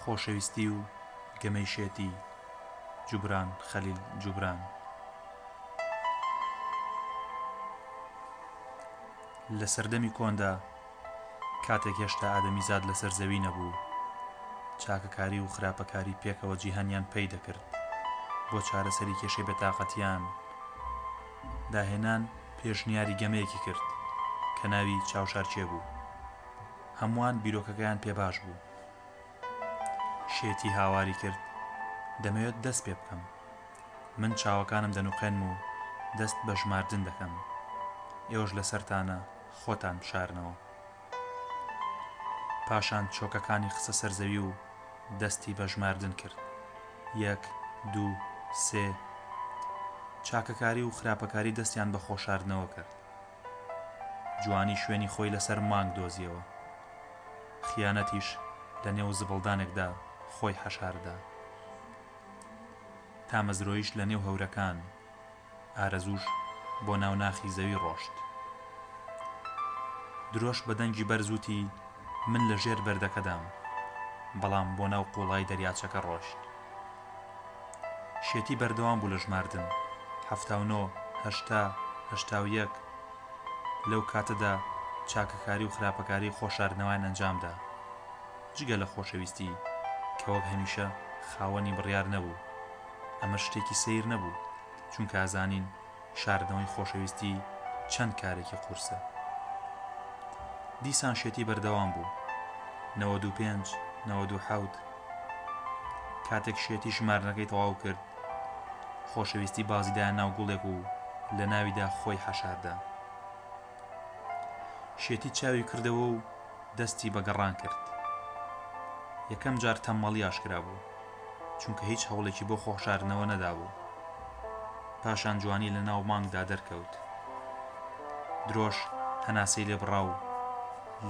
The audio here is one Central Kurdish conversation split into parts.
خۆشەویستی و گەمەی شێتی جوبران خەلیل جوبران. لە سەردەمی کۆندا کاتێک هێشتا ئادەمیزاد لەسەر زەوی نەبوو، چاکەکاری و خراپەکاری پێکەوە جیهانیان پەی دەکرد. بۆ چارەسەری کێشەی بێتاقەتیان داهێنان پێشنیاری گەمەیەکی کرد کە ناوی چاوشارچێ بوو. هەمووان بیرۆکەکەیان پێ باش بوو. شێتی هاواری کرد، دەمەوێت دەست پێ بکەم. من چاوەکانم دەنوقێن و دەست بە ژماردن دەکەم. ئێوەش لەسەرتانە خۆتان بشارنەوە. پاشان چۆکەکانی خستە سەر زەوی و دەستی بە ژماردن کرد. 1 2 3. چاکەکاری و خراپەکاری دەستیان بە خۆشاردنەوە کرد. جوانی شوێنی خۆی لەسەر مانگ دۆزیەوە. خیانەتیش لە نێو زبڵدانێکدا خۆی حەشاردا. تامەزرۆیش لە نێو هەورەکان، ئارەزوش بۆ ناو ناخی زەوی ڕۆشت. درۆش بە دەنگی بەرزوتی من لە ژێر بەردەکەدام، بەڵام بۆ ناو قوڵای دەریاچەکە ڕۆشت. شێتی بەردەوام بوو لە ژماردن. 79 80 81. لەو کاتەدا چاکەکاری و خراپەکاری خۆشاردنەوەیان ئەنجامدا. جگە لە خۆشەویستی کە وەک هەمیشە خاوەنی بڕیار نەبوو. ئەمە شتێکی سەیر نەبوو، چونکە ئازانین شاردنەوەی خۆشەویستی چەند کارێکی قورسە. دیسان شێتی بەردەوام بوو. 95 97. کاتێک شێتی ژمارنەکەی تەواو کرد، خۆشەویستی بازیدایان ناو گوڵێک و لە ناویدا خۆی حەشاردا. شێتی چاوی کردەوە و دەستی بە گەڕان کرد. یەکەم جار تەمەڵی ئاشکرا بوو، چونکە هیچ هەوڵێکی بۆ خۆشاردنەوە نەدابوو. پاشان جوانی لە ناو مانگدا دەرکەوت. درۆش هەناسەی لێ بڕا و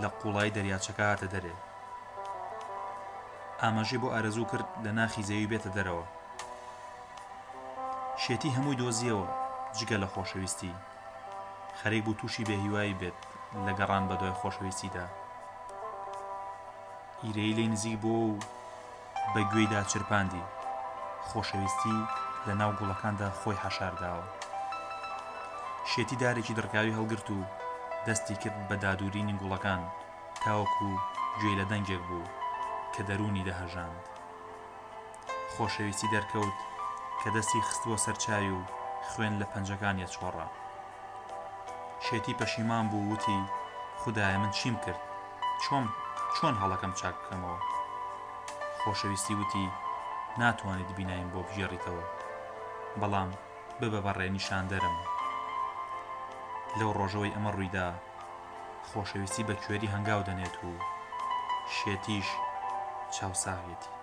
لە قوڵای دەریاچەکە هاتە دەرێ. ئاماژەی بۆ ئارەزوو کرد لە ناخی زەوی بێتە دەرەوە. شێتی هەمووی دۆزیەوە جگە لە خۆشەویستی. خەریک بوو تووشی بێهیوایی بێت لە گەڕان بە دوای خۆشەویستیدا. ئیرەی لێی نزیک بۆ و بە گوێیدا چرپاندی. خۆشەویستی لە ناو گوڵەکاندا خۆی حەشارداوە. شێتی دارێکی دڕکاوی هەڵگرت و دەستی کرد بە دادورینی گوڵەکان تاوەکو گوێی لە دەنگێک بوو کە دەرونی دەهەژاند. خۆشەویستی دەرکەوت کە دەستی خست بۆ سەرچاوی و خوێن لە پەنجەکانیە چۆڕا. شێتی پەشیمان بوو، وتی خودایە من چیم کرد؟ چۆن هەڵەکەم چاک بکەمەوە؟ خۆشەویستی وتی ناتوانیت بینایم بۆ بژێڕیتەوە، بەڵام ببە بەڕێ نیشاندەرم. لەو ڕۆژەوەی ئەمە ڕوویدا، خۆشەویستی بە کوێری هەنگاو دەنێت و شێتیش چاوساغێتی.